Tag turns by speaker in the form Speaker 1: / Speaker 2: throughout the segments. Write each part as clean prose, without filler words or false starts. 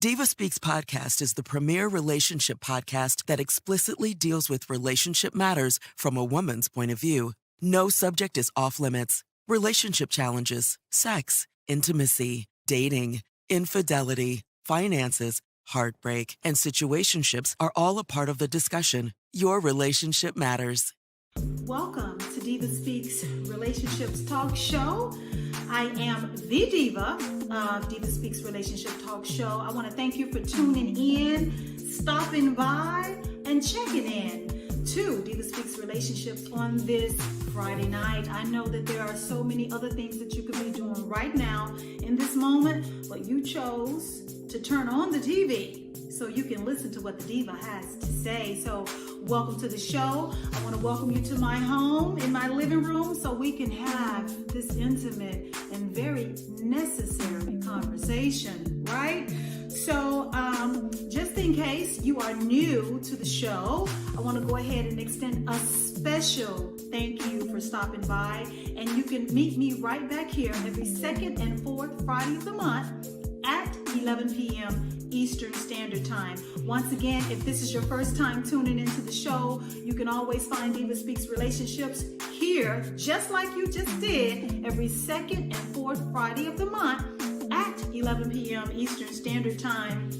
Speaker 1: DivaSpeaks Podcast is the premier relationship podcast that explicitly deals with relationship matters from a woman's point of view. No subject is off limits. Relationship challenges, sex, intimacy, dating, infidelity, finances, heartbreak, and situationships are all a part of the discussion. Your relationship matters.
Speaker 2: Welcome to DivaSpeaks Relationships Talk Show. I am the diva of DivaSpeaks Relationship Talk Show. I want to thank you for tuning in, stopping by, and checking in to DivaSpeaks Relationships on this Friday night. I know that there are so many other things that you could be doing right now in this moment, but you chose to turn on the TV so you can listen to what the diva has to say. So welcome to the show. I want to welcome you to my home, in my living room, so we can have this intimate and very necessary conversation, right? So just in case you are new to the show, I want to go ahead and extend a special thank you for stopping by. And you can meet me right back here every second and fourth Friday of the month at 11 p.m. Eastern Standard Time. Once again, if this is your first time tuning into the show, you can always find DivaSpeaks Relationships here, just like you just did, every second and fourth Friday of the month at 11 p.m. Eastern Standard Time.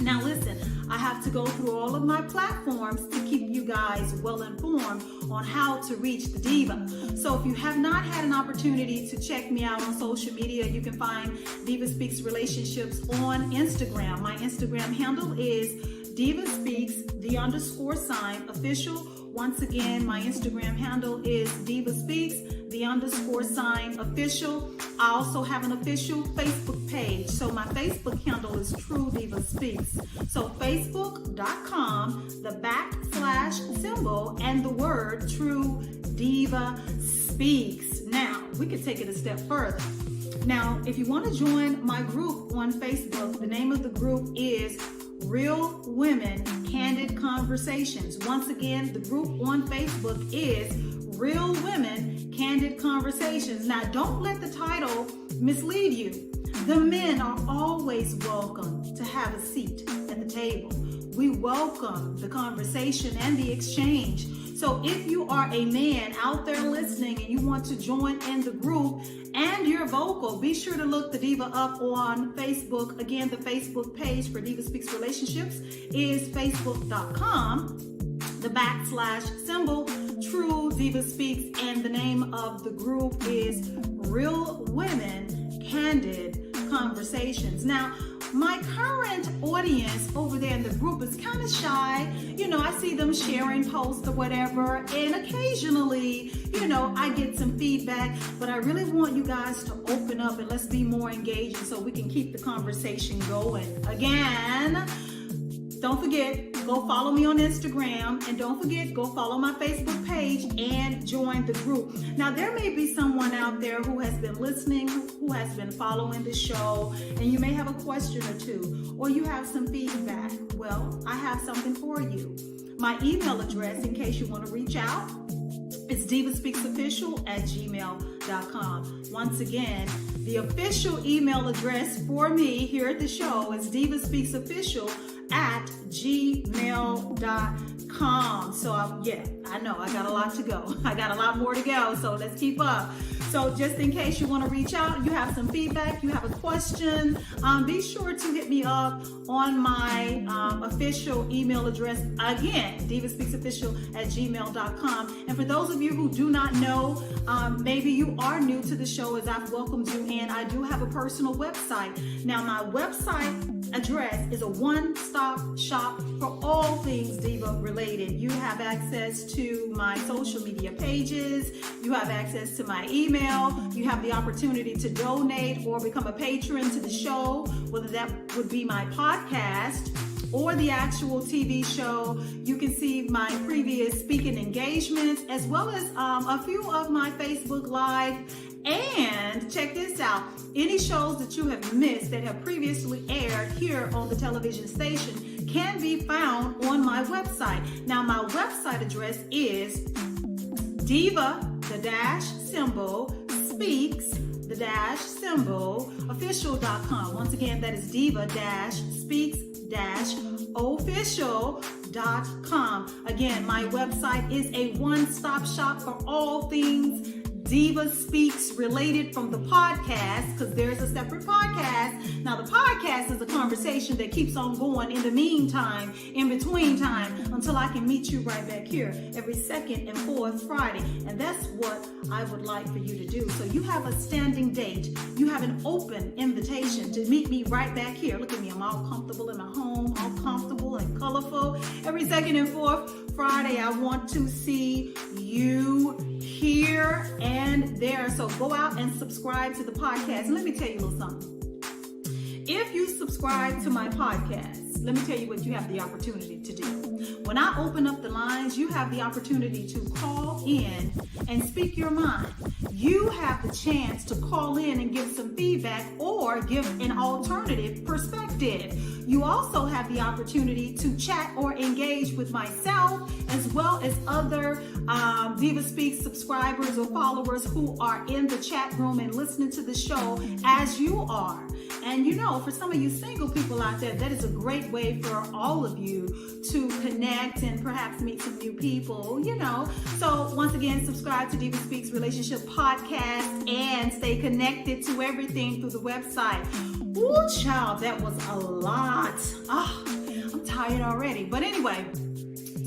Speaker 2: Now listen, I have to go through all of my platforms to keep you guys well informed on how to reach the diva. So if you have not had an opportunity to check me out on social media, you can find DivaSpeaks Relationships on Instagram. My Instagram handle is DivaSpeaks_official. Once again, my Instagram handle is DivaSpeaks_official. I also have an official Facebook page. So my Facebook handle is True Diva Speaks. So Facebook.com/symbol and the word True Diva Speaks. Now, we could take it a step further. Now, if you want to join my group on Facebook, the name of the group is Real Women Candid Conversations. Once again, the group on Facebook is Real Women Candid Conversations. Now, don't let the title mislead you. The men are always welcome to have a seat at the table. We welcome the conversation and the exchange. So if you are a man out there listening and you want to join in the group and you're vocal, be sure to look the diva up on Facebook. Again, the Facebook page for DivaSpeaks Relationships is facebook.com/symbol True Diva Speaks, and the name of the group is Real Women Candid Conversations. Now, my current audience over there in the group is kind of shy. You know, I see them sharing posts or whatever, and occasionally, you know, I get some feedback, but I really want you guys to open up and let's be more engaging so we can keep the conversation going. Again, don't forget, go follow me on Instagram, and don't forget, go follow my Facebook page and join the group. Now, there may be someone out there who has been listening, who has been following the show, and you may have a question or two, or you have some feedback. Well, I have something for you. My email address, in case you want to reach out, it's divaspeaksofficial@gmail.com. Once again, the official email address for me here at the show is divaspeaksofficial@gmail.com. So I know I got a lot to go. I got a lot more to go, so let's keep up. So just in case you want to reach out, you have some feedback, you have a question, be sure to hit me up on my official email address. Again, divaspeaksofficial@gmail.com. And for those of you who do not know, maybe you are new to the show as I've welcomed you in, I do have a personal website. Now, my website address is a one-stop shop for all things diva related. You have access to my social media pages, you have access to my email, you have the opportunity to donate or become a patron to the show, whether that would be my podcast or the actual TV show. You can see my previous speaking engagements, as well as a few of my Facebook Live. And check this out, any shows that you have missed that have previously aired here on the television station can be found on my website. Now, my website address is diva, the dash symbol, speaks, the dash symbol, official.com. Once again, that is diva-speaks-official.com. Again, my website is a one-stop shop for all things Diva Speaks related from the podcast, because there's a separate podcast. Now, the podcast is a conversation that keeps on going in the meantime, in between time, until I can meet you right back here every second and fourth Friday. And that's what I would like for you to do. So you have a standing date. You have an open invitation to meet me right back here. Look at me. I'm all comfortable in my home, all comfortable and colorful. Every second and fourth Friday, I want to see you here and there. So go out and subscribe to the podcast. And let me tell you a little something. If you subscribe to my podcast, let me tell you what you have the opportunity to do. When I open up the lines, you have the opportunity to call in and speak your mind. You have the chance to call in and give some feedback or give an alternative perspective. You also have the opportunity to chat or engage with myself as well as other Diva Speaks subscribers or followers who are in the chat room and listening to the show as you are. And you know, for some of you single people out there, that is a great way for all of you to connect and perhaps meet some new people, you know. So once again, subscribe to Diva Speaks Relationship Podcast and stay connected to everything through the website. Ooh, child, that was a lot. I'm tired already. But anyway,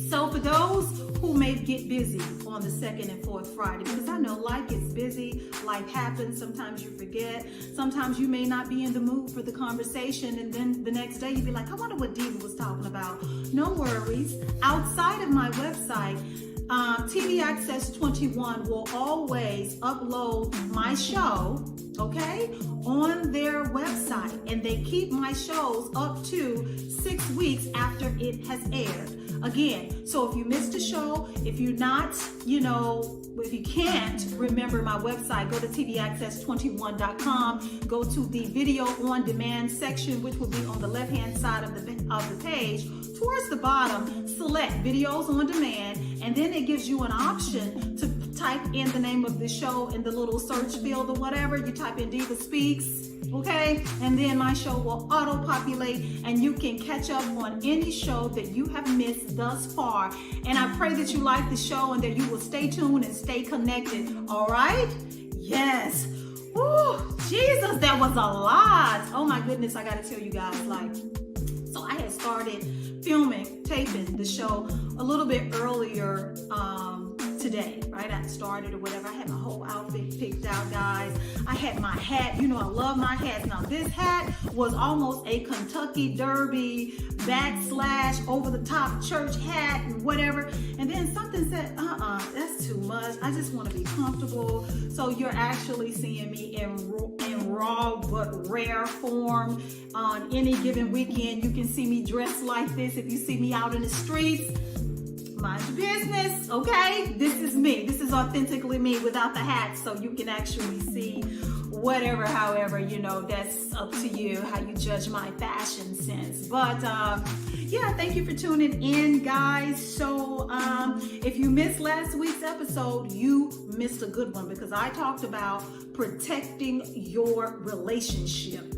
Speaker 2: so for those who may get busy on the second and fourth Friday, because I know life gets busy, life happens, sometimes you forget, sometimes you may not be in the mood for the conversation, and then the next day you'd be like, I wonder what Diva was talking about. No worries. Outside of my website, TV Access 21 will always upload my show, okay, on their website, and they keep my shows up to 6 weeks after it has aired. Again, so if you missed a show, if you're not, if you can't remember my website, go to tvaccess21.com, go to the video on demand section, which will be on the left-hand side of the page. Towards the bottom, select videos on demand, and then it gives you an option to type in the name of the show in the little search field or whatever. You type in Diva Speaks, okay? And then my show will auto-populate, and you can catch up on any show that you have missed thus far. And I pray that you like the show and that you will stay tuned and stay connected, all right? Yes. Woo, Jesus, that was a lot. Oh my goodness, I gotta tell you guys, so I had started taping the show a little bit earlier today, right? I started or whatever. I had my whole outfit picked out, guys. I had my hat. You know, I love my hats. Now, this hat was almost a Kentucky Derby / over the top church hat and whatever. And then something said, that's too much. I just want to be comfortable. So you're actually seeing me in raw but rare form. On any given weekend, you can see me dressed like this. If you see me out in the streets, mind your business, okay? This is me. This is authentically me without the hat, so you can actually see whatever, however, that's up to you, how you judge my fashion sense. But yeah, thank you for tuning in, guys. So if you missed last week's episode, you missed a good one, because I talked about protecting your relationship.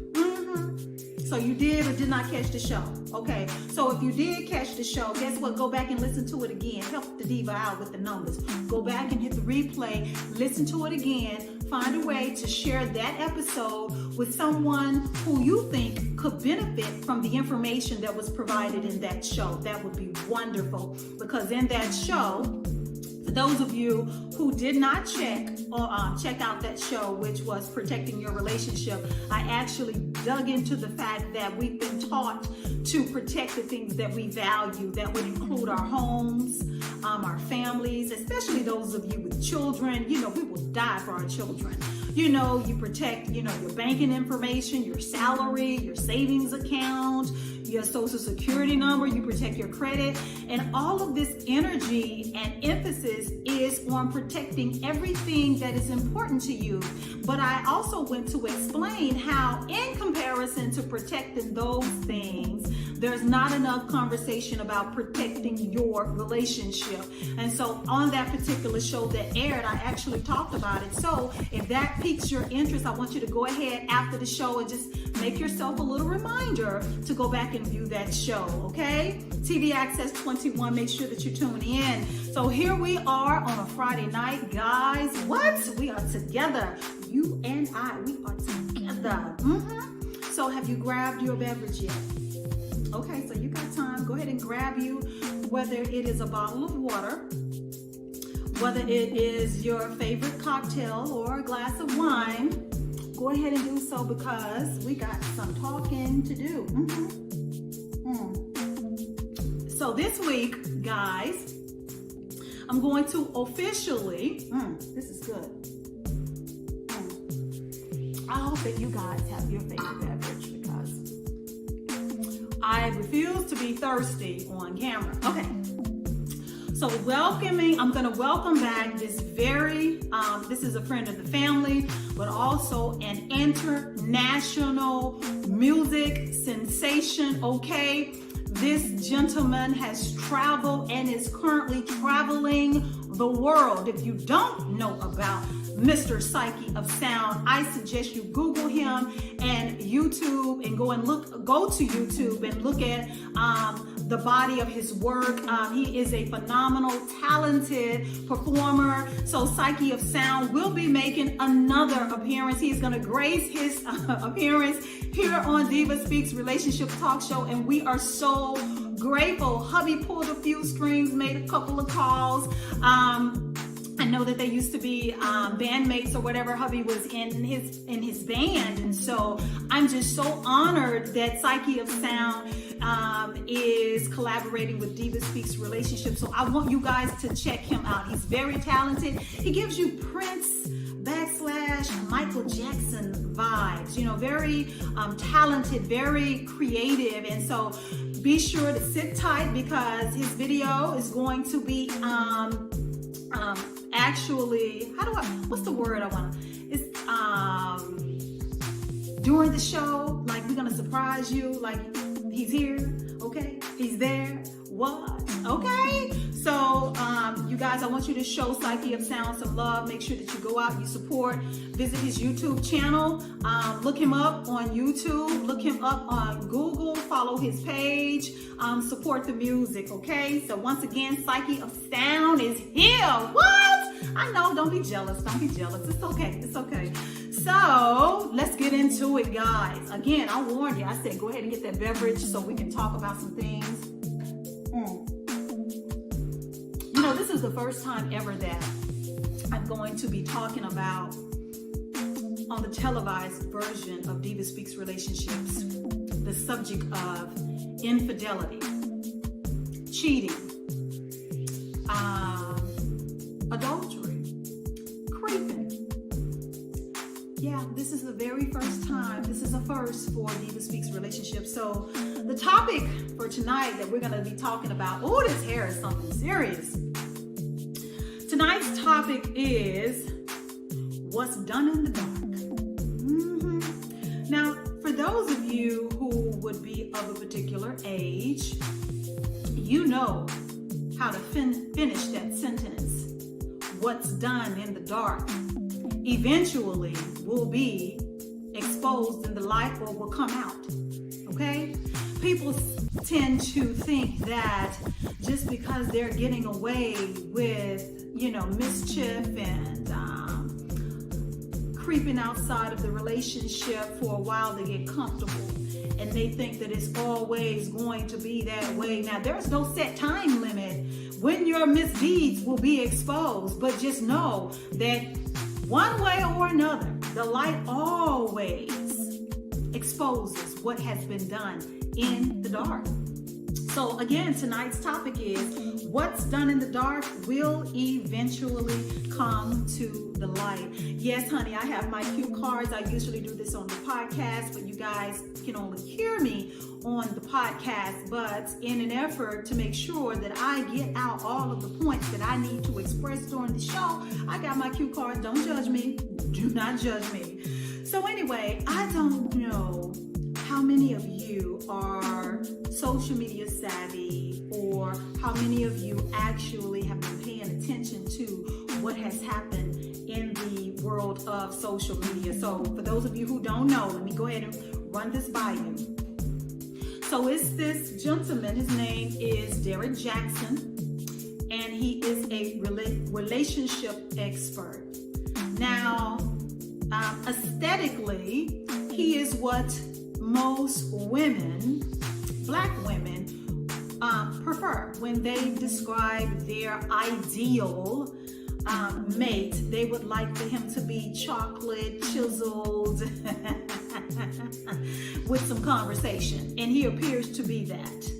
Speaker 2: So you did or did not catch the show. Okay, so if you did catch the show, guess what? Go back and listen to it again. Help the diva out with the numbers. Go back and hit the replay, listen to it again, find a way to share that episode with someone who you think could benefit from the information that was provided in that show. That would be wonderful, because in that show, for those of you who did not check out that show, which was Protecting Your Relationship, I actually dug into the fact that we've been taught to protect the things that we value. That would include our homes, our families, especially those of you with children. We will die for our children. You protect, your banking information, your salary, your savings account, your social security number, you protect your credit, and all of this energy and emphasis is on protecting everything that is important to you. But I also went to explain how, in comparison to protecting those things, There's not enough conversation about protecting your relationship. And so on that particular show that aired, I actually talked about it. So if that piques your interest, I want you to go ahead after the show and just make yourself a little reminder to go back and view that show, okay? TV Access 21, make sure that you tune in. So here we are on a Friday night, guys. What? We are together. You and I, we are together. So have you grabbed your beverage yet? Okay, so you got time. Go ahead and grab you, whether it is a bottle of water, whether it is your favorite cocktail or a glass of wine. Go ahead and do so because we got some talking to do. So this week, guys, I'm going to officially, this is good. I hope that you guys have your favorite beverage because I refuse to be thirsty on camera. Okay. So I'm going to welcome back this this is a friend of the family, but also an international music sensation, okay? This gentleman has traveled and is currently traveling the world. If you don't know about Mr. Psyche of Sound, I suggest you Google him and YouTube and go to YouTube and look at the body of his work. He is a phenomenal, talented performer. So Psyche of Sound will be making another appearance. He's going to grace his appearance here on DivaSpeaks Relationship Talk Show, and we are so grateful. Hubby pulled a few strings, made a couple of calls. I know that they used to be bandmates or whatever. Hubby was in his band, and so I'm just so honored that Psyche of Sound is collaborating with DivaSpeaks Relationships. So I want you guys to check him out. He's very talented. He gives you Prince / Michael Jackson vibes. You know, very talented, very creative, and so be sure to sit tight because his video is going to be actually, what's the word I want to, it's during the show, like we're gonna surprise you, like he's here, okay, he's there, what, okay? So you guys, I want you to show Psyche of Sound some love. Make sure that you go out, you support, visit his YouTube channel, look him up on YouTube, look him up on Google, follow his page, support the music, okay? So once again, Psyche of Sound is here. What? I know, don't be jealous, it's okay, So let's get into it, guys. Again, I warned you, I said go ahead and get that beverage so we can talk about some things. You know, this is the first time ever that I'm going to be talking about on the televised version of DivaSpeaks Relationships the subject of infidelity, cheating, adultery, creeping. Yeah, this is the very first time. This is a first for DivaSpeaks Relationships. So the topic for tonight that we're going to be talking about, oh, this hair is something serious. Tonight's topic is what's done in the dark. Now, for those of you who would be of a particular age, you know how to finish that sentence. What's done in the dark eventually will be exposed in the light or will come out, okay? People tend to think that just because they're getting away with, you know, mischief and creeping outside of the relationship for a while, they get comfortable and they think that it's always going to be that way. Now, there's no set time limit when your misdeeds will be exposed, but just know that one way or another, the light always exposes what has been done in the dark. So again, tonight's topic is what's done in the dark will eventually come to the light. Yes, honey, I have my cue cards. I usually do this on the podcast, but you guys can only hear me on the podcast. But in an effort to make sure that I get out all of the points that I need to express during the show, I got my cue cards. Don't judge me. Do not judge me. So anyway, I don't know how many of you are social media savvy, or how many of you actually have been paying attention to what has happened in the world of social media. So for those of you who don't know, let me go ahead and run this by you. So it's this gentleman, his name is Derek Jackson, and he is a relationship expert. Now, aesthetically, he is what most women, Black women, prefer when they describe their ideal mate. They would like for him to be chocolate, chiseled, with some conversation, and he appears to be that.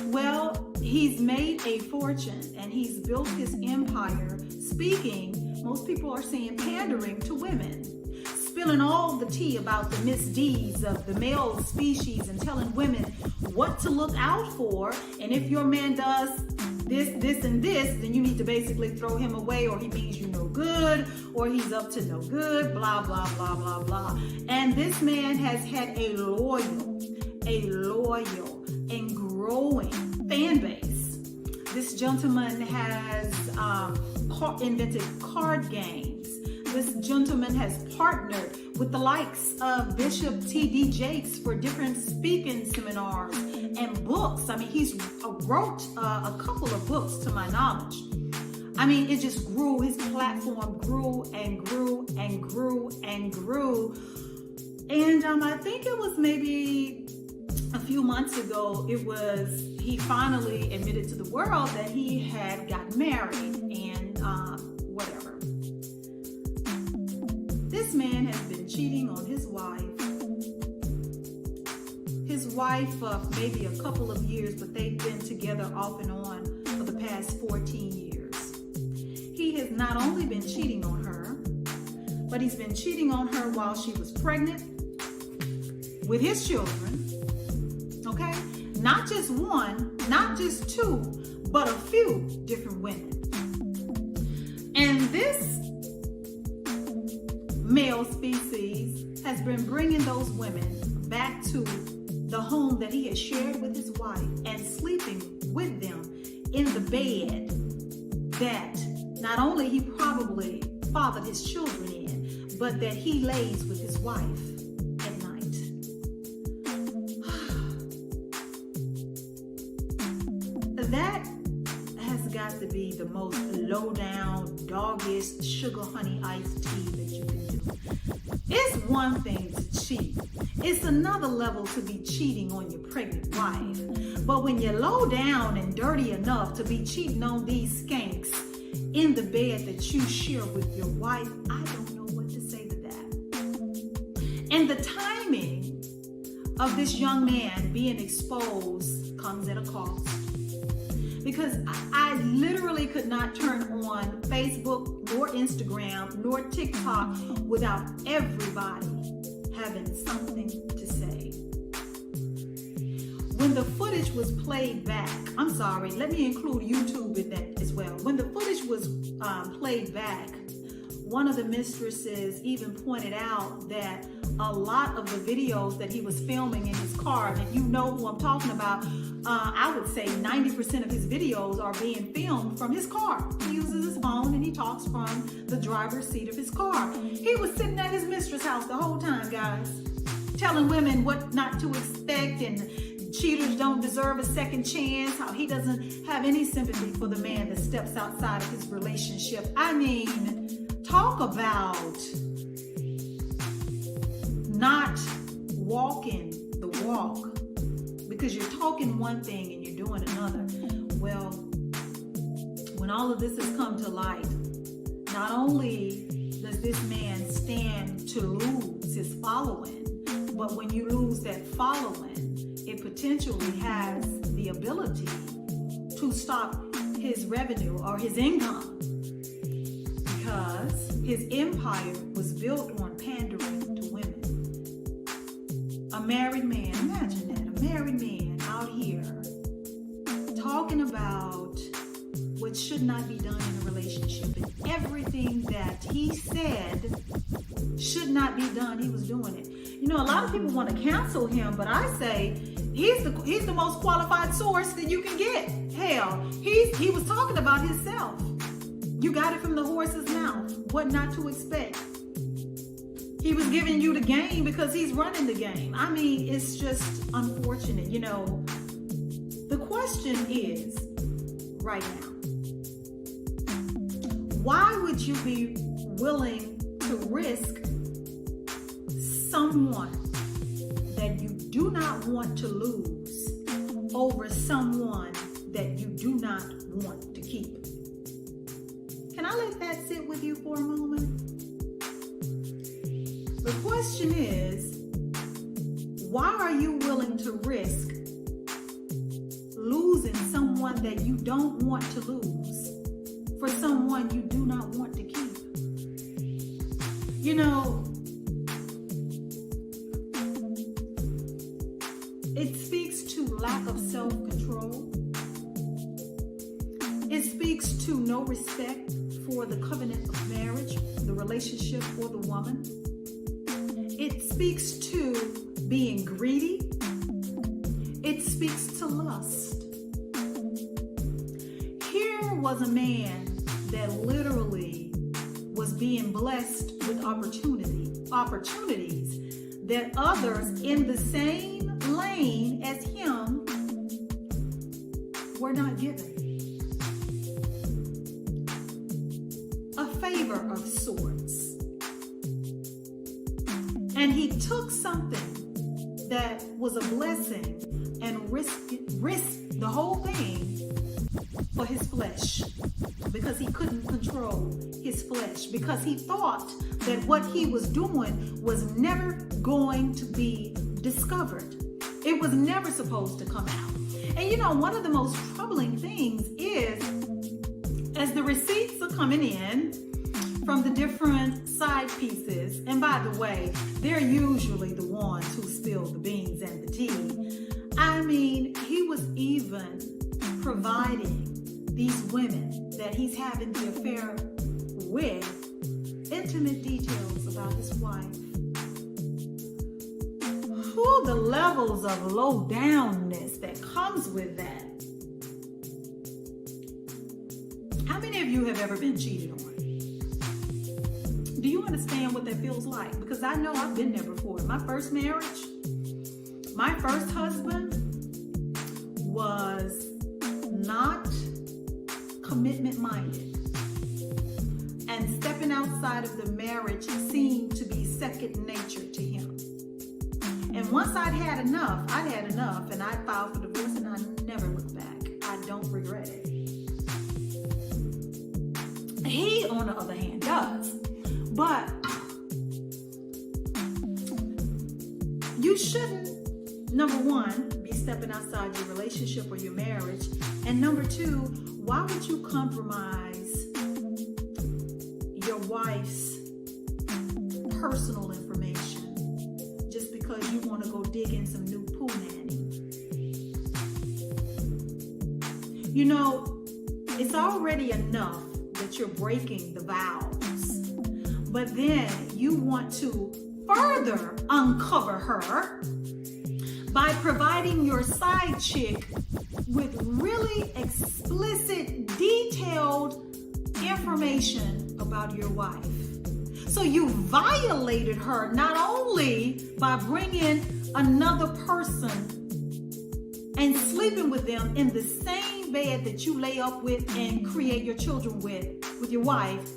Speaker 2: Well, he's made a fortune and he's built his empire speaking, most people are saying, pandering to women, spilling all the tea about the misdeeds of the male species and telling women what to look out for. And if your man does this, and this, then you need to basically throw him away, or he means you no good, or he's up to no good, blah, blah, blah, blah, blah. And this man has had a loyal and growing fan base. This gentleman has invented card games. This gentleman has partnered with the likes of Bishop T.D. Jakes for different speaking seminars and books. I mean, he's wrote a couple of books to my knowledge. I mean, it just grew. His platform grew and grew and grew and grew. And I think it was maybe a few months ago, he finally admitted to the world that he had gotten married and whatever. This man has been cheating on his wife. His wife, maybe a couple of years, but they've been together off and on for the past 14 years. He has not only been cheating on her, but he's been cheating on her while she was pregnant with his children. Okay? Not just one, not just two, but a few different women. And this male species has been bringing those women back to the home that he has shared with his wife and sleeping with them in the bed that not only he probably fathered his children in, but that he lays with his wife at night. That has got to be the most low-down, doggish, sugar honey iced tea that you can do. It's one thing to cheat. It's another level to be cheating on your pregnant wife. But when you're low down and dirty enough to be cheating on these skanks in the bed that you share with your wife, I don't know what to say to that. And the timing of this young man being exposed comes at a cost. Because I literally could not turn on Facebook nor Instagram nor TikTok without everybody having something to say. When the footage was played back, I'm sorry, let me include YouTube in that as well. When the footage was played back, one of the mistresses even pointed out that a lot of the videos that he was filming in his car, and if you know who I'm talking about, I would say 90% of his videos are being filmed from his car. He uses his phone and he talks from the driver's seat of his car. He was sitting at his mistress' house the whole time, guys, telling women what not to expect, and cheaters don't deserve a second chance, how he doesn't have any sympathy for the man that steps outside of his relationship. I mean, talk about not walking the walk, because you're talking one thing and you're doing another. Well, when all of this has come to light, not only does this man stand to lose his following, but when you lose that following, it potentially has the ability to stop his revenue or his income, because his empire was built on pandering to women. A married man, imagine that, a married man out here talking about what should not be done in a relationship, and everything that he said should not be done, he was doing it. You know, a lot of people want to cancel him, but I say he's the most qualified source that you can get. Hell, he was talking about himself. You got it from the horse's mouth. What not to expect. He was giving you the game because he's running the game. I mean, it's just unfortunate. You know, the question is right now, why would you be willing to risk someone that you do not want to lose over someone that you do not want to keep? Can I let that sit with you for a moment? The question is, why are you willing to risk losing someone that you don't want to lose for someone you do not want to keep? You know, it speaks to lack of self-control. It speaks to no respect for the covenant of marriage, the relationship for the woman. It speaks to being greedy. It speaks to lust. Here was a man that literally was being blessed with opportunities that others in the same lane as him were not given. A favor of sorts. And he took something that was a blessing and risked the whole thing for his flesh, because he couldn't control his flesh, because he thought that what he was doing was never going to be discovered. It was never supposed to come out. And you know, one of the most troubling things is, as the receipts are coming in from the different side pieces, and by the way, they're usually the ones who spill the beans and the tea. I mean, he was even providing these women that he's having the affair with intimate details about his wife. Who the levels of low downness that comes with that. How many of you have ever been cheated on? Do you understand what that feels like? Because I know I've been there before. My first marriage, my first husband was not commitment minded. And stepping outside of the marriage seemed to be second nature to him. And once I'd had enough, and I filed for divorce, and I never looked back. I don't regret it. He, on the other hand, does. But you shouldn't, number one, be stepping outside your relationship or your marriage. And number two, why would you compromise your wife's personal information just because you want to go dig in some new poo nanny? You know, it's already enough that you're breaking the vows. But then you want to further uncover her by providing your side chick with really explicit, detailed information about your wife. So you violated her not only by bringing another person and sleeping with them in the same bed that you lay up with and create your children with your wife,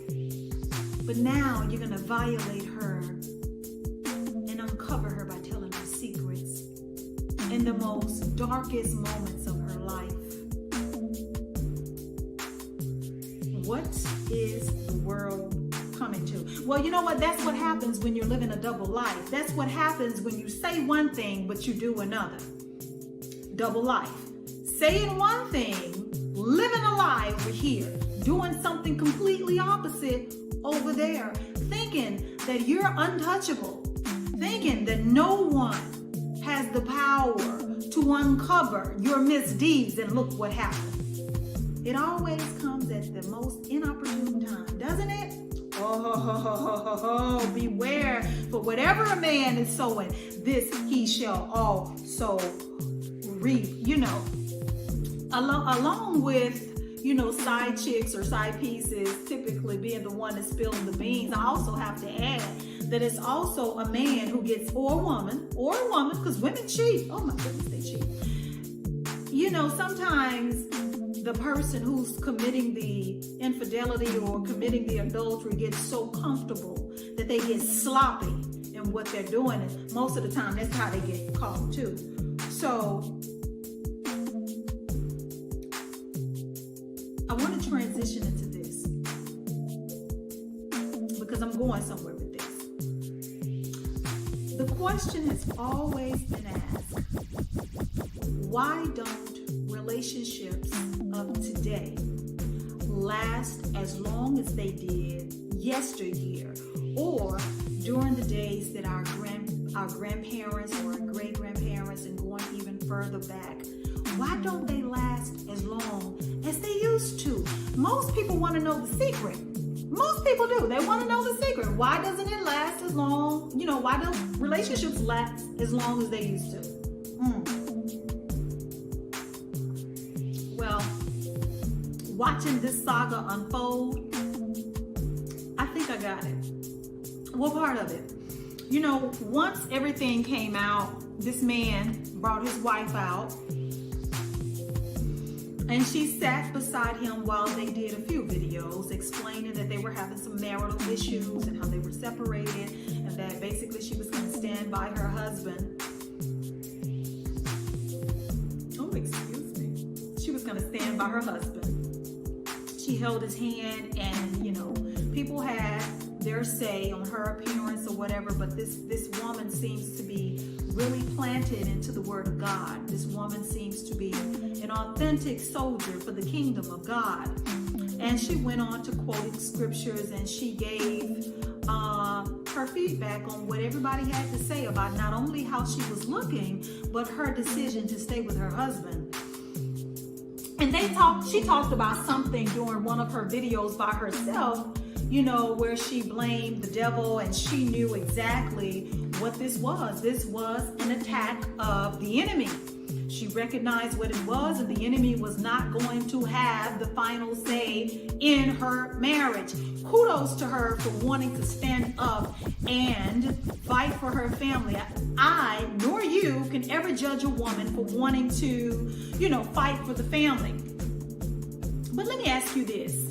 Speaker 2: but now you're going to violate her and uncover her by telling her secrets in the most darkest moments of her life. What is the world coming to? Well, you know what? That's what happens when you're living a double life. That's what happens when you say one thing, but you do another. Double life. Saying one thing, living a lie over here, doing something completely opposite over there, thinking that you're untouchable, thinking that no one has the power to uncover your misdeeds, and look what happened. It always comes at the most inopportune time, doesn't it? Oh, beware, for whatever a man is sowing, this he shall also reap, along with, side chicks or side pieces typically being the one that's spilling the beans. I also have to add that it's also a man who gets, or a woman, because women cheat. Oh my goodness, they cheat. Sometimes the person who's committing the infidelity or committing the adultery gets so comfortable that they get sloppy in what they're doing. And most of the time, that's how they get caught too. So I want to transition into this because I'm going somewhere with this. The question has always been asked, why don't relationships of today last as long as they did yesteryear or during the days that our grandparents or our great-grandparents and going even further back? Why don't they last as long as they used to? Most people want to know the secret. Most people do. They want to know the secret. Why doesn't it last as long? Why don't relationships last as long as they used to? Well, watching this saga unfold, I think I got it. What part of it? Once everything came out, this man brought his wife out, and she sat beside him while they did a few videos explaining that they were having some marital issues and how they were separated, and that basically she was going to stand by her husband. Oh, excuse me. She was going to stand by her husband. She held his hand, and people had their say on her appearance or whatever, but this woman seems to be really planted into the Word of God. This woman seems to be an authentic soldier for the kingdom of God. And she went on to quoting scriptures, and she gave her feedback on what everybody had to say about not only how she was looking, but her decision to stay with her husband. And she talked about something during one of her videos by herself, where she blamed the devil, and she knew exactly what this was. This was an attack of the enemy. She recognized what it was, and the enemy was not going to have the final say in her marriage. Kudos to her for wanting to stand up and fight for her family. I nor you can ever judge a woman for wanting to, fight for the family. But let me ask you this.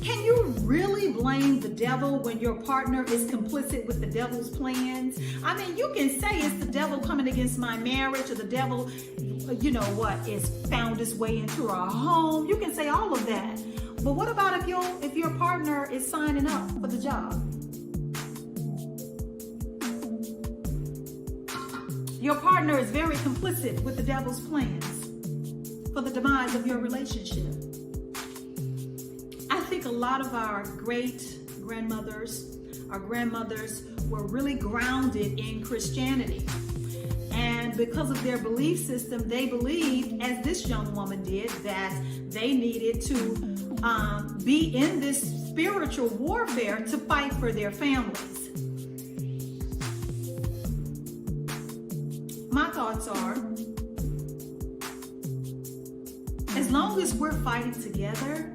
Speaker 2: Can you really blame the devil when your partner is complicit with the devil's plans? I mean, you can say it's the devil coming against my marriage, or the devil, is found his way into our home. You can say all of that. But what about if your partner is signing up for the job? Your partner is very complicit with the devil's plans for the demise of your relationship. I think a lot of our grandmothers were really grounded in Christianity. And because of their belief system, they believed, as this young woman did, that they needed to be in this spiritual warfare to fight for their families. My thoughts are, as long as we're fighting together,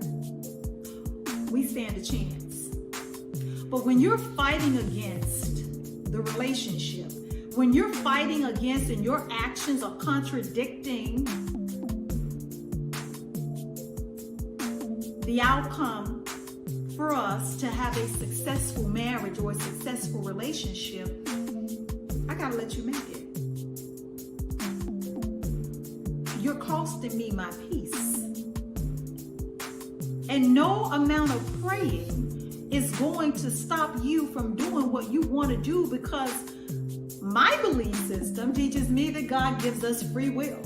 Speaker 2: we stand a chance. But when you're fighting against the relationship, when you're fighting against and your actions are contradicting the outcome for us to have a successful marriage or a successful relationship, I gotta let you make it. You're costing me my peace. And no amount of praying is going to stop you from doing what you want to do, because my belief system teaches me that God gives us free will.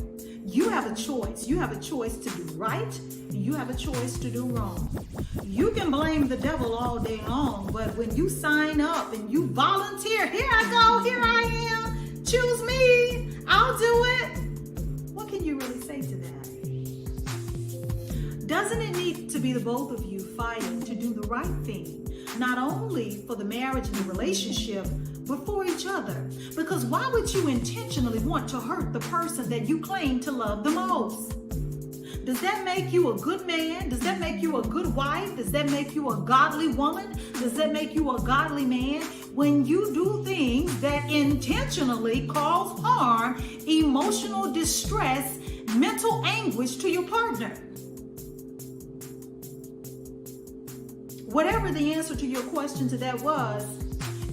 Speaker 2: You have a choice. You have a choice to do right, and you have a choice to do wrong. You can blame the devil all day long, but when you sign up and you volunteer, here I go, here I am, choose me, I'll do it. What can you really say to that? Doesn't it need to be the both of you fighting to do the right thing, not only for the marriage and the relationship, before each other. Because why would you intentionally want to hurt the person that you claim to love the most? Does that make you a good man? Does that make you a good wife? Does that make you a godly woman? Does that make you a godly man? When you do things that intentionally cause harm, emotional distress, mental anguish to your partner. Whatever the answer to your question to that was,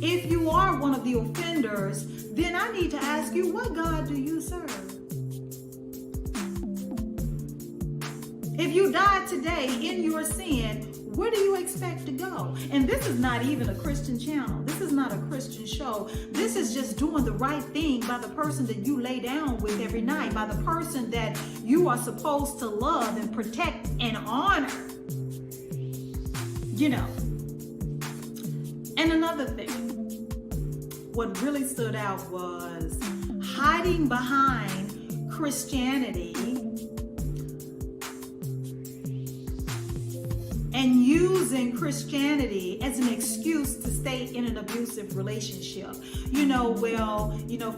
Speaker 2: if you are one of the offenders, then I need to ask you, what God do you serve? If you die today in your sin, where do you expect to go? And this is not even a Christian channel. This is not a Christian show. This is just doing the right thing by the person that you lay down with every night, by the person that you are supposed to love and protect and honor. You know. And another thing, what really stood out was hiding behind Christianity and using Christianity as an excuse to stay in an abusive relationship.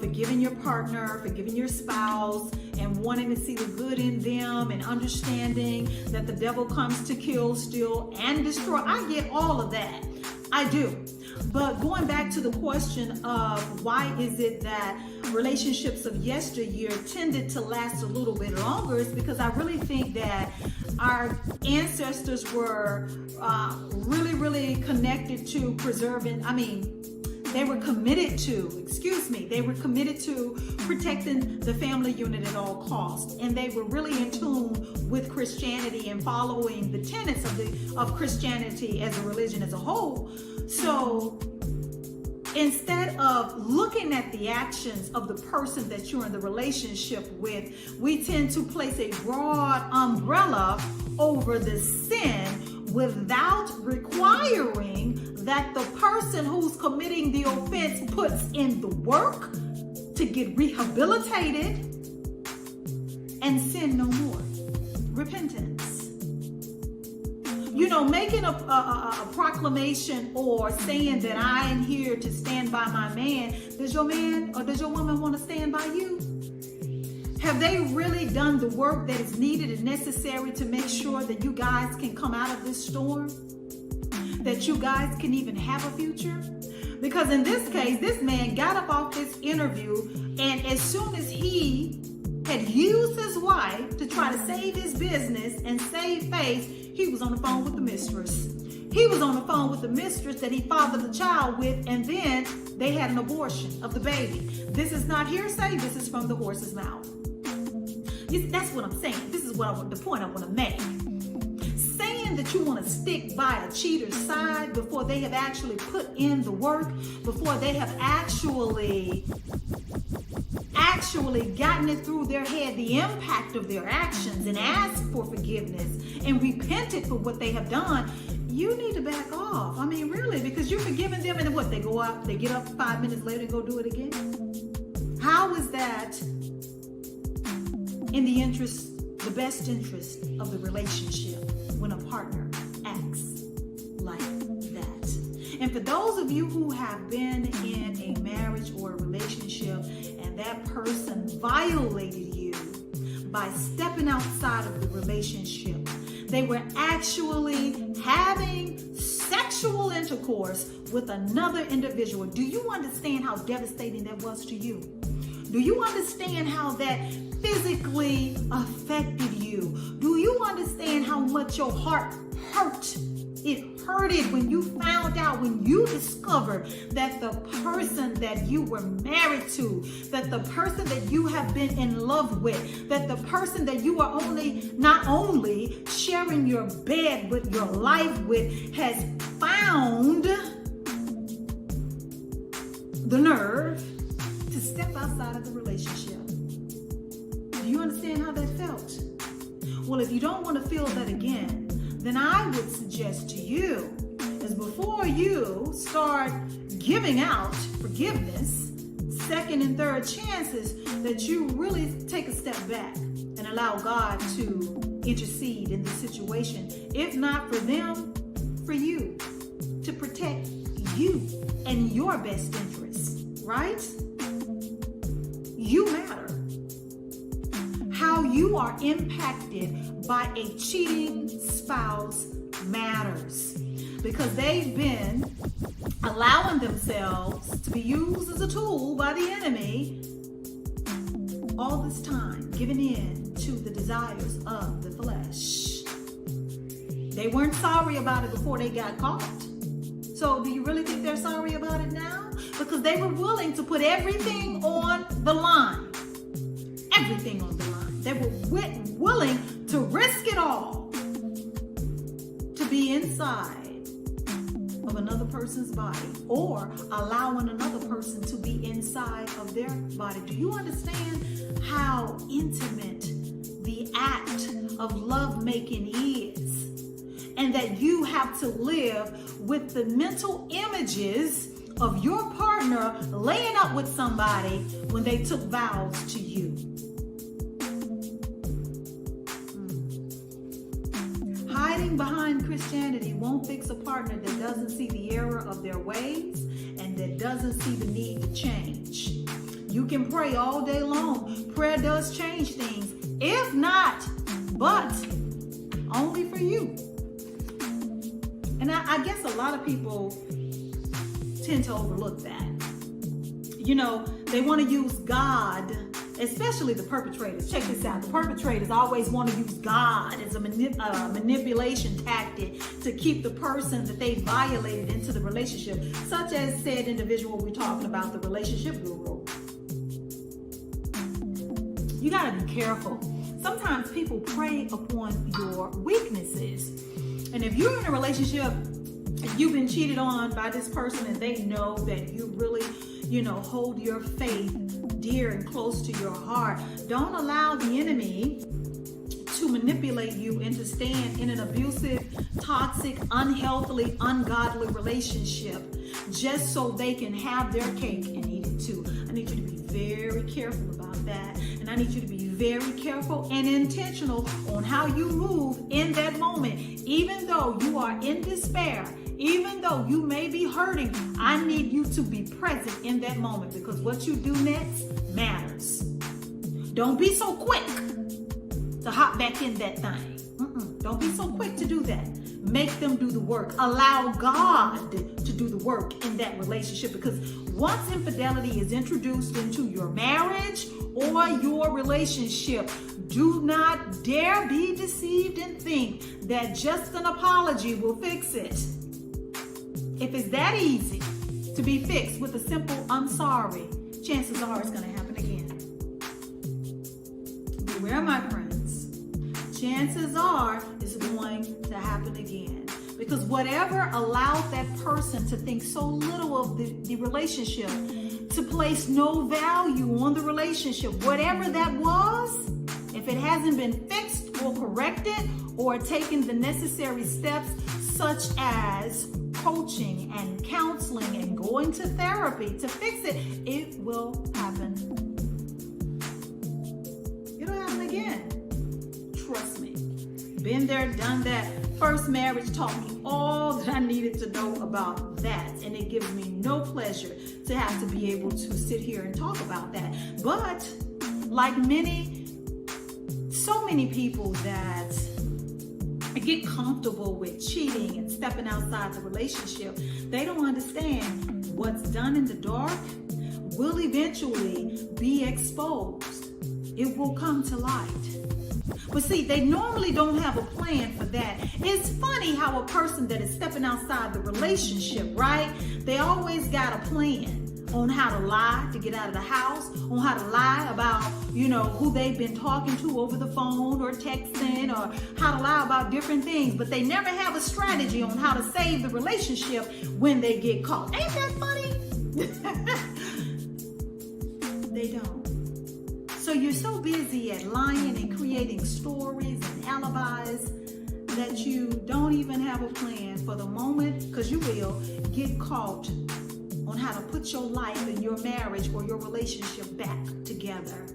Speaker 2: Forgiving your partner, forgiving your spouse, and wanting to see the good in them, and understanding that the devil comes to kill, steal, and destroy. I get all of that. I do. But going back to the question of why is it that relationships of yesteryear tended to last a little bit longer, is because I really think that our ancestors were really, really connected to preserving, they were committed to protecting the family unit at all costs. And they were really in tune with Christianity and following the tenets of Christianity as a religion as a whole. So instead of looking at the actions of the person that you're in the relationship with, we tend to place a broad umbrella over the sin without requiring that the person who's committing the offense puts in the work to get rehabilitated and sin no more. Repentance. Making a proclamation or saying that I am here to stand by my man. Does your man or does your woman want to stand by you? Have they really done the work that is needed and necessary to make sure that you guys can come out of this storm? That you guys can even have a future? Because in this case, this man got up off this interview, and as soon as he had used his wife to try to save his business and save face, he was on the phone with the mistress. He was on the phone with the mistress that he fathered the child with, and then they had an abortion of the baby. This is not hearsay. This is from the horse's mouth. That's what I'm saying. This is the point I want to make. Saying that you want to stick by a cheater's side before they have actually put in the work, before they have actually gotten it through their head, the impact of their actions, and asked for forgiveness and repented for what they have done, you need to back off. Really, because you're forgiving them, and then what? They go out, they get up 5 minutes later and go do it again? How is that in the best interest of the relationship when a partner acts like that? And for those of you who have been in a marriage or a relationship and that person violated you by stepping outside of the relationship, they were actually having sexual intercourse with another individual. Do you understand how devastating that was to you? Do you understand how that physically affected you? Do you understand how much your heart hurt? It hurted when you found out, when you discovered that the person that you were married to, that the person that you have been in love with, that the person that you are not only sharing your bed with, your life with, has found the nerve to step outside of the relationship. Do you understand how that felt? Well, if you don't want to feel that again, then I would suggest to you is before you start giving out forgiveness, second and third chances, that you really take a step back and allow God to intercede in the situation. If not for them, for you, to protect you and your best interests. right? You matter. How you are impacted by a cheating spouse matters, because they've been allowing themselves to be used as a tool by the enemy all this time, giving in to the desires of the flesh. They weren't sorry about it before they got caught. So do you really think they're sorry about it now? Because they were willing to put everything on the line. Everything on the line. They were willing to risk it all to be inside of another person's body, or allowing another person to be inside of their body. Do you understand how intimate the act of lovemaking is? And that you have to live with the mental images of your partner laying up with somebody when they took vows to you. Hiding behind Christianity won't fix a partner that doesn't see the error of their ways and that doesn't see the need to change. You can pray all day long. Prayer does change things. If not, but only for you. And I guess a lot of people tend to overlook that. You know, they want to use God, especially the perpetrators. Check this out. The perpetrators always want to use God as a manipulation tactic to keep the person that they violated into the relationship, such as said individual we're talking about, the relationship guru. You got to be careful. Sometimes people prey upon your weaknesses. And if you're in a relationship, you've been cheated on by this person and they know that you really, hold your faith dear and close to your heart, don't allow the enemy to manipulate you into staying in an abusive, toxic, unhealthily, ungodly relationship just so they can have their cake and eat it too. I need you to be very careful about that. And I need you to be very careful and intentional on how you move in that moment. Even though you are in despair, even though you may be hurting, I need you to be present in that moment, because what you do next matters. Don't be so quick to hop back in that thing. Don't be so quick to do that. Make them do the work. Allow God to do the work in that relationship, because once infidelity is introduced into your marriage or your relationship, do not dare be deceived and think that just an apology will fix it. If it's that easy to be fixed with a simple "I'm sorry," chances are it's going to happen again. Beware, my friends. Chances are it's going to happen again. Because whatever allowed that person to think so little of the relationship, to place no value on the relationship, whatever that was, if it hasn't been fixed or corrected or taken the necessary steps such as coaching and counseling and going to therapy to fix it, it will happen. It'll happen again. Trust me. Been there, done that. First marriage taught me all that I needed to know about that. And it gives me no pleasure to have to be able to sit here and talk about that. But like so many people that get comfortable with cheating and stepping outside the relationship, they don't understand what's done in the dark will eventually be exposed. It will come to light. But see, they normally don't have a plan for that. It's funny how a person that is stepping outside the relationship, right? They always got a plan on how to lie to get out of the house, on how to lie about, who they've been talking to over the phone or texting, or how to lie about different things. But they never have a strategy on how to save the relationship when they get caught. Ain't that funny? They don't. So you're so busy at lying and creating stories and alibis that you don't even have a plan for the moment, because you will get caught on how to put your life and your marriage or your relationship back together.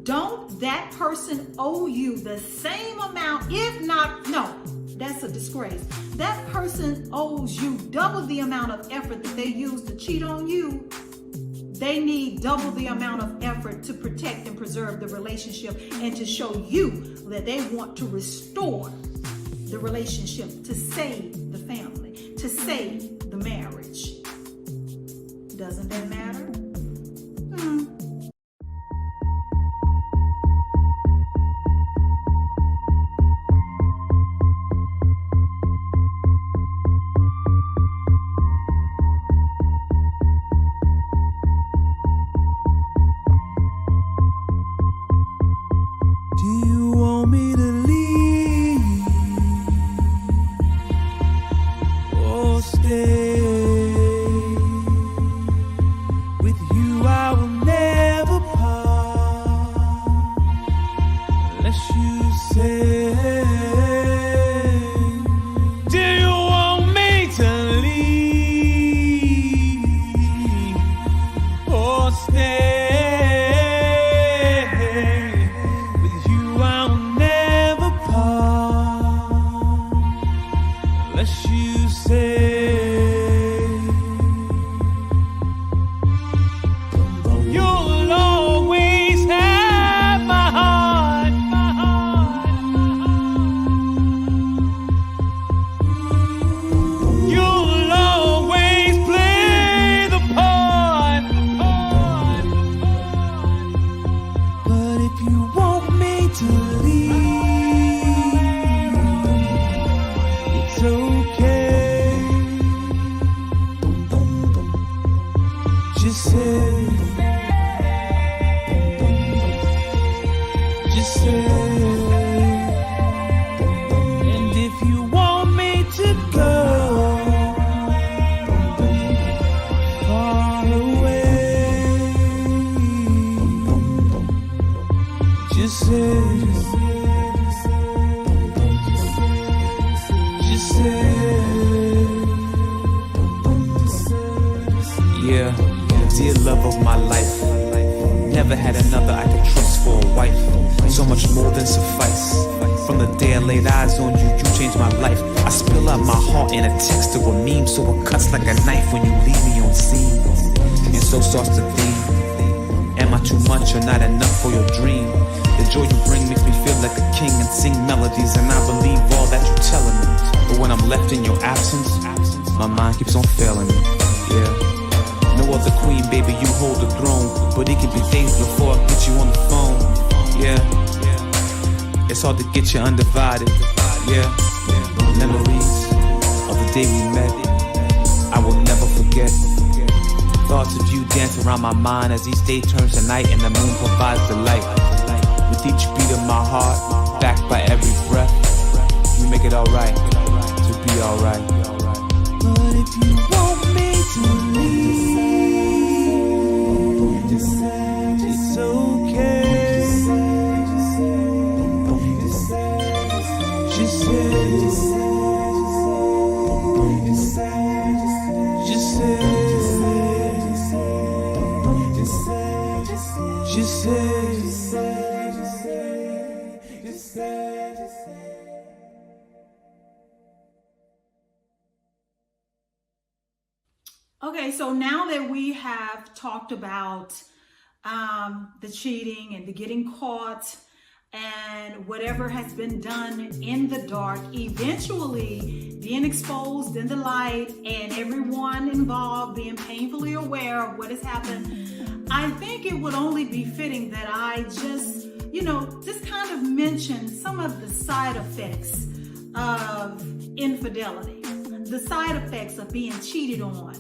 Speaker 2: Don't that person owe you the same amount, if not, no, that's a disgrace. That person owes you double the amount of effort that they used to cheat on you. they need double the amount of effort to protect and preserve the relationship and to show you that they want to restore the relationship, to save the family, to save the marriage. Doesn't that matter?
Speaker 3: Dear love of my life, never had another I could trust for a wife. So much more than suffice. From the day I laid eyes on you, you changed my life. I spill out my heart in a text or a meme, so it cuts like a knife when you leave me on scene. And so starts the theme. Am I too much or not enough for your dream? The joy you bring makes me feel like a king and sing melodies, and I believe all that you're telling me. But when I'm left in your absence, my mind keeps on failing me. Yeah. No other queen, baby, you hold the throne. But it can be days before I get you on the phone. Yeah. It's hard to get you undivided. Yeah. Memories of the day we met, I will never forget. Thoughts of you dance around my mind as each day turns to night and the moon provides the light. With each beat of my heart, backed by every breath, you make it alright to be alright.
Speaker 4: But if you want me to leave, it's okay. Just say, just say, just say.
Speaker 2: Okay, so now that we have talked about the cheating and the getting caught and whatever has been done in the dark, eventually being exposed in the light and everyone involved being painfully aware of what has happened, I think it would only be fitting that I just kind of mention some of the side effects of infidelity, the side effects of being cheated on.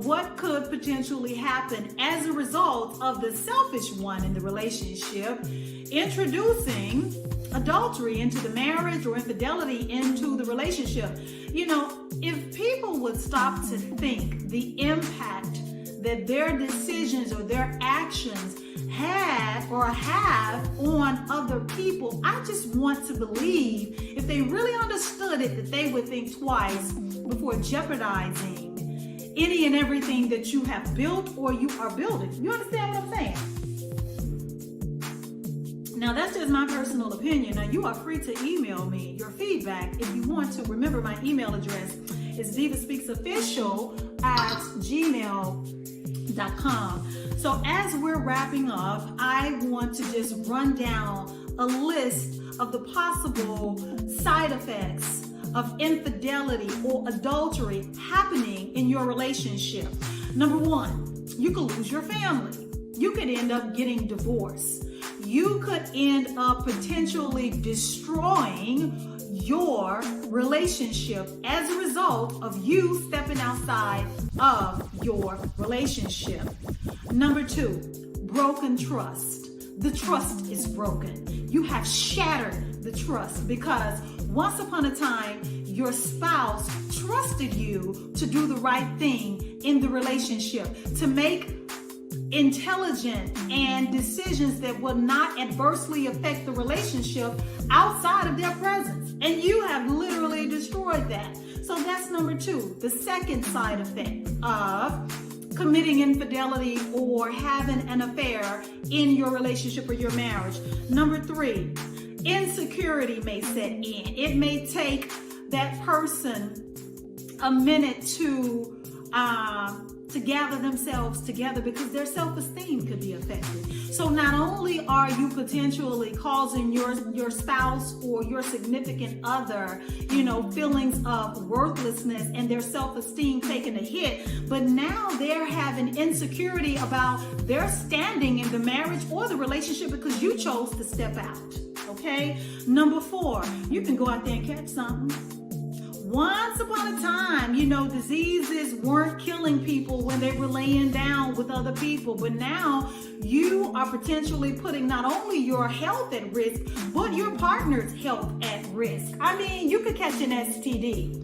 Speaker 2: What could potentially happen as a result of the selfish one in the relationship introducing adultery into the marriage or infidelity into the relationship. If people would stop to think the impact that their decisions or their actions had or have on other people, I just want to believe if they really understood it, that they would think twice before jeopardizing any and everything that you have built or you are building. You understand what I'm saying? Now, that's just my personal opinion. Now, you are free to email me your feedback if you want to. Remember, my email address is DivaSpeaksOfficial@gmail.com. DivaSpeaks.com. So as we're wrapping up, I want to just run down a list of the possible side effects of infidelity or adultery happening in your relationship. Number one, you could lose your family. You could end up getting divorced. You could end up potentially destroying your relationship as a result of you stepping outside of your relationship. Number two, broken trust. The trust is broken. You have shattered the trust because once upon a time, your spouse trusted you to do the right thing in the relationship, to make intelligent and decisions that will not adversely affect the relationship outside of their presence. And you have literally destroyed that. So that's number two, the second side effect of committing infidelity or having an affair in your relationship or your marriage. Number three, insecurity may set in. It may take that person a minute to gather themselves together because their self-esteem could be affected. So not only are you potentially causing your spouse or your significant other, feelings of worthlessness and their self-esteem taking a hit, but now they're having insecurity about their standing in the marriage or the relationship because you chose to step out. Okay? Number four, you can go out there and catch something. Once upon a time, diseases weren't killing people when they were laying down with other people, but now you are potentially putting not only your health at risk, but your partner's health at risk. I mean, you could catch an STD.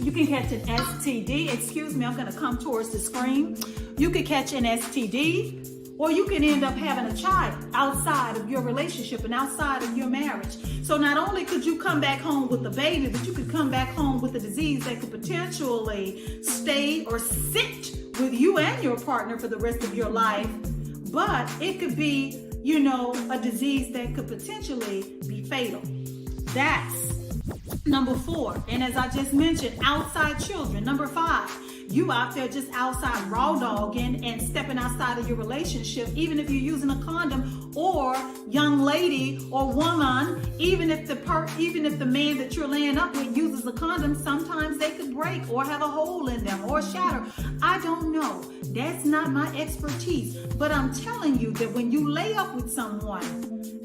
Speaker 2: You can catch an STD. Excuse me, I'm going to come towards the screen. You could catch an STD. Or you can end up having a child outside of your relationship and outside of your marriage. So not only could you come back home with a baby, but you could come back home with a disease that could potentially stay or sit with you and your partner for the rest of your life. But it could be, a disease that could potentially be fatal. That's number four. And as I just mentioned, outside children. Number five. You out there just outside raw dogging and stepping outside of your relationship, even if you're using a condom, or young lady or woman, even if the man that you're laying up with uses a condom, sometimes they could break or have a hole in them or shatter. I don't know. That's not my expertise. But I'm telling you that when you lay up with someone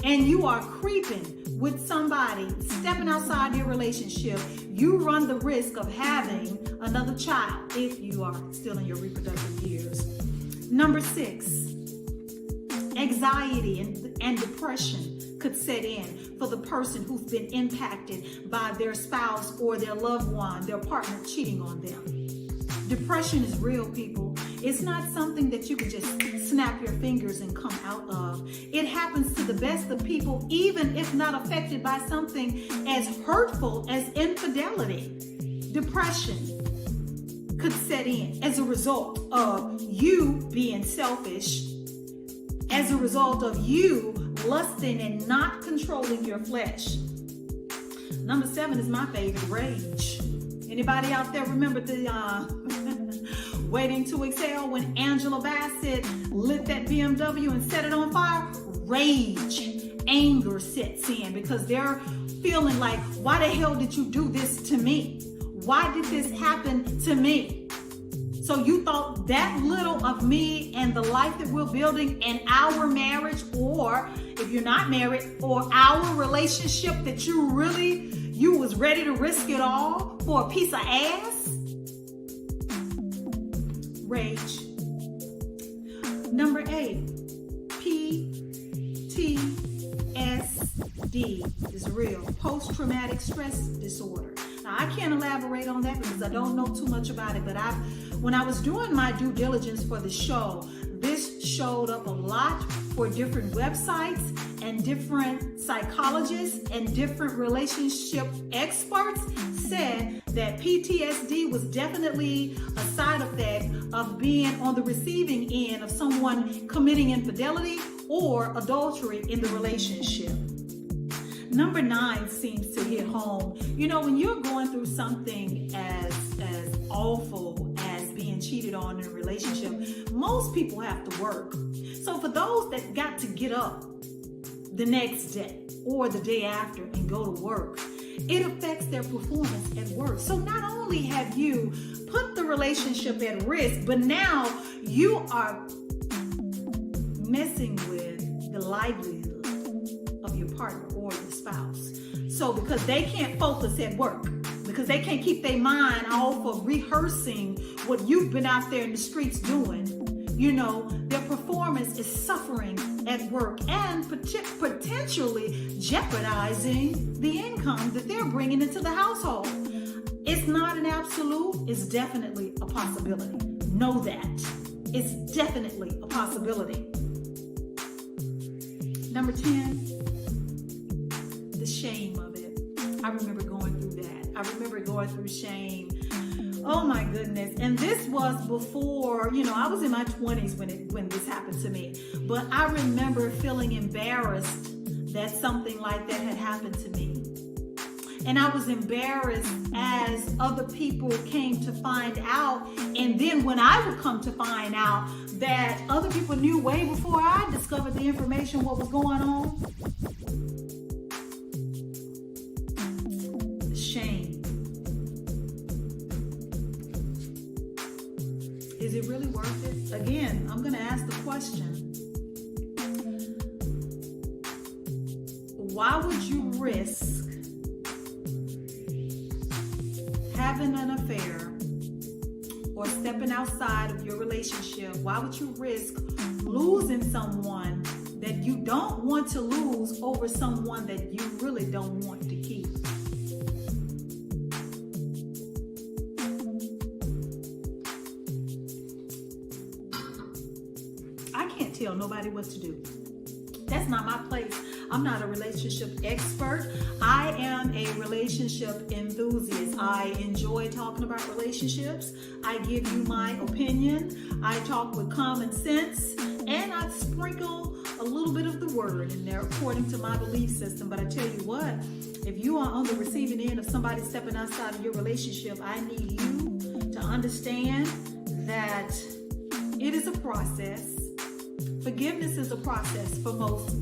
Speaker 2: and you are creeping with somebody, stepping outside your relationship, you run the risk of having another child if you are still in your reproductive years. Number six, anxiety and depression could set in for the person who's been impacted by their spouse or their loved one, their partner cheating on them. Depression is real, people. It's not something that you can just snap your fingers and come out of. It happens to the best of people, even if not affected by something as hurtful as infidelity. Depression could set in as a result of you being selfish, as a result of you lusting and not controlling your flesh. Number seven is my favorite, rage. Anybody out there remember the Waiting to Exhale when Angela Bassett lit that BMW and set it on fire? Rage, anger sets in because they're feeling like, why the hell did you do this to me? Why did this happen to me? So you thought that little of me and the life that we're building in our marriage, or if you're not married, or our relationship, that you was ready to risk it all for a piece of ass? Rage. Number 8, PTSD is real. Post-traumatic stress disorder. Now, I can't elaborate on that because I don't know too much about it, but when I was doing my due diligence for the show, this showed up a lot for different websites and different psychologists and different relationship experts said that PTSD was definitely a side effect of being on the receiving end of someone committing infidelity or adultery in the relationship. Number 9 seems to hit home. When you're going through something as awful as being cheated on in a relationship, most people have to work. So for those that got to get up the next day or the day after and go to work, it affects their performance at work. So not only have you put the relationship at risk, but now you are messing with the livelihood of your partner or your spouse. So because they can't focus at work, because they can't keep their mind off of rehearsing what you've been out there in the streets doing, you know, their performance is suffering at work and potentially jeopardizing the income that they're bringing into the household. It's not an absolute, it's definitely a possibility. Know that. It's definitely a possibility. Number 10, the shame of it. I remember going through that. I remember going through shame. Oh my goodness. And this was before, you know, I was in my 20s when this happened to me. But I remember feeling embarrassed that something like that had happened to me. And I was embarrassed as other people came to find out. And then when I would come to find out that other people knew way before I discovered the information, what was going on. Shame. Is it really worth it? Again, I'm going to ask the question. Why would you risk having an affair or stepping outside of your relationship? Why would you risk losing someone that you don't want to lose over someone that you really don't want to keep? I can't tell nobody what to do. That's not my place. I'm not a relationship expert. I am a relationship enthusiast. I enjoy talking about relationships. I give you my opinion. I talk with common sense, and I sprinkle a little bit of the word in there according to my belief system. But I tell you what, if you are on the receiving end of somebody stepping outside of your relationship, I need you to understand that it is a process. Forgiveness is a process for most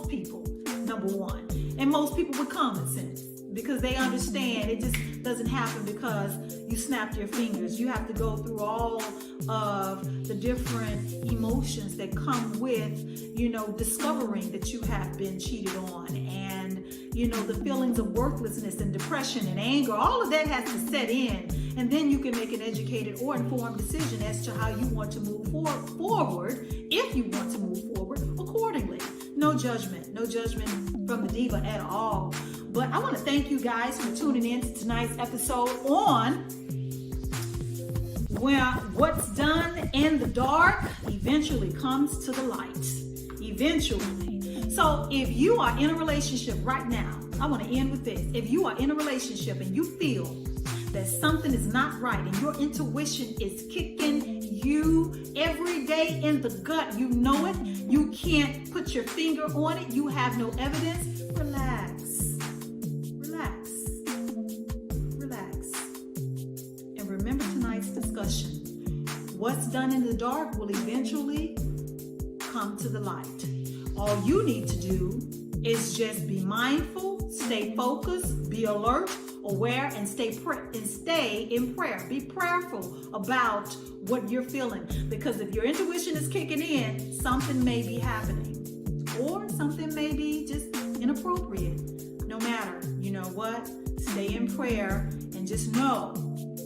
Speaker 2: people, number one. And most people with common sense, because they understand it just doesn't happen because you snapped your fingers. You have to go through all of the different emotions that come with, you know, discovering that you have been cheated on, and, you know, the feelings of worthlessness and depression and anger. All of that has to set in, and then you can make an educated or informed decision as to how you want to move forward, if you want to move forward accordingly. No judgment from the diva at all. But I want to thank you guys for tuning in to tonight's episode on where what's done in the dark eventually comes to the light. Eventually. So if you are in a relationship right now, I want to end with this. If you are in a relationship and you feel that something is not right and your intuition is kicking you every day in the gut, you know it, you can't put your finger on it, you have no evidence, relax. And remember tonight's discussion. What's done in the dark will eventually come to the light. All you need to do is just be mindful, stay focused, be alert, aware, and stay in prayer. Be prayerful about what you're feeling, because if your intuition is kicking in, something may be happening, or something may be just inappropriate. No matter, you know what? Stay in prayer and just know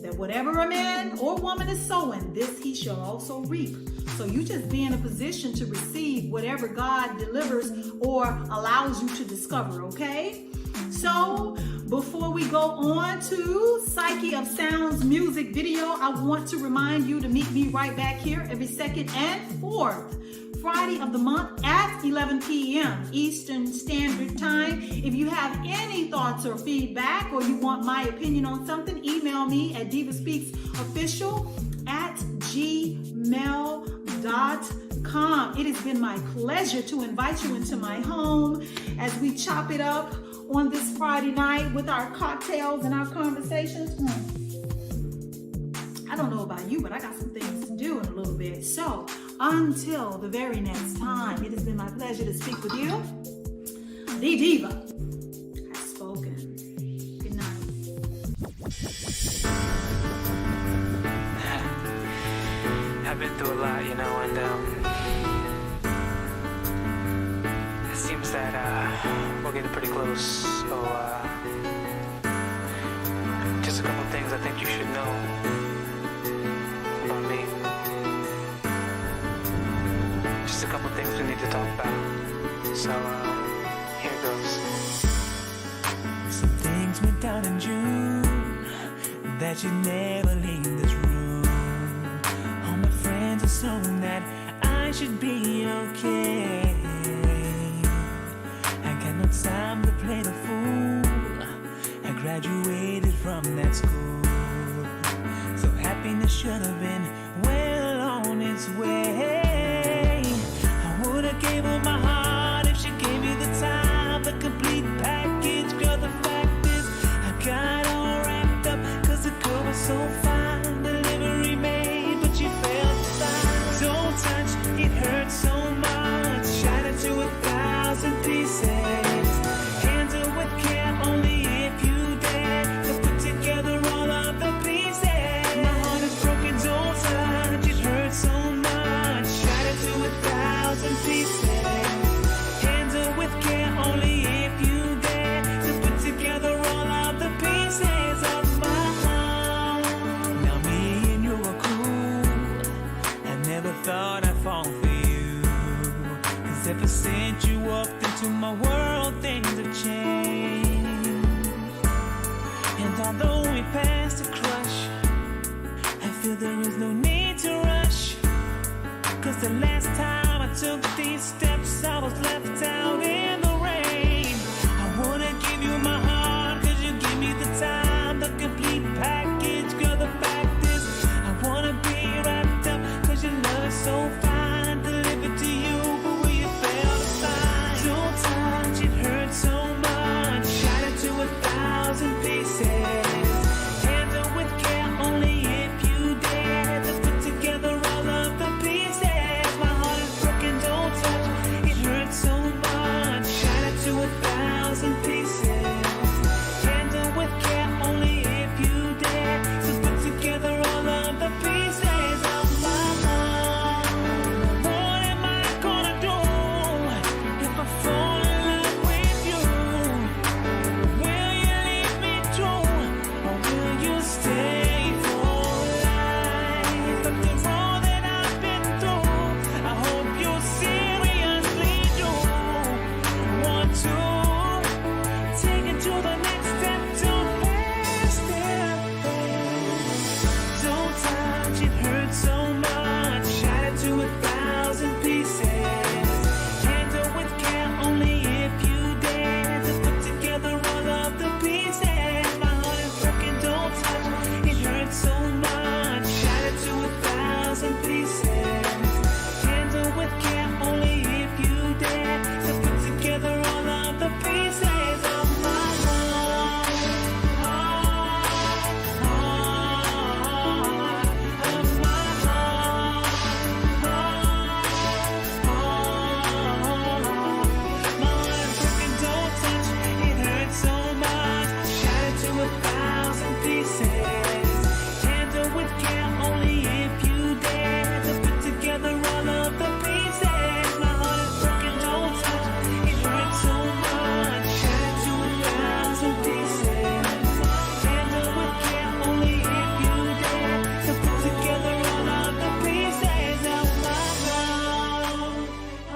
Speaker 2: that whatever a man or woman is sowing, this he shall also reap. So you just be in a position to receive whatever God delivers or allows you to discover, okay? So before we go on to Psyche of Sound's music video, I want to remind you to meet me right back here every second and fourth Friday of the month at 11 p.m. Eastern Standard Time. If you have any thoughts or feedback, or you want my opinion on something, email me at DivaSpeaksOfficial@gmail.com. It has been my pleasure to invite you into my home as we chop it up on this Friday night with our cocktails and our conversations. I don't know about you, but I got some things to do in a little bit. So until the very next time, it has been my pleasure to speak with you. The Diva has spoken. Good night.
Speaker 5: I've been through a lot, you know, and it seems that we're getting pretty close. So just a couple things I think you should know about me. Just a couple things we need to talk about. So here goes.
Speaker 4: Some things went down in June that you never leave this room. All my friends assume that I should be okay. I got no time to play the fool. I graduated from that school, so happiness should have been well on its way. I would have gave her my heart if she gave me the time, the complete package. Girl, the fact is I got all wrapped up cause the girl was so fine. Delivery made, but she failed to find. Don't touch, it hurts so much. Shattered to 1,000 pieces. Handle with care only if you dare to put together all of the pieces. My heart is broken, don't touch, it hurts so much. Shattered to 1,000 pieces. Handle with care only if you dare to put together all of the pieces of my heart. Now me and you are cool. I never thought I'd fall for you, cause ever since you walked into my world, things have changed. And although we passed a crush, I feel there is no need to rush, cause the last time I took these steps I was like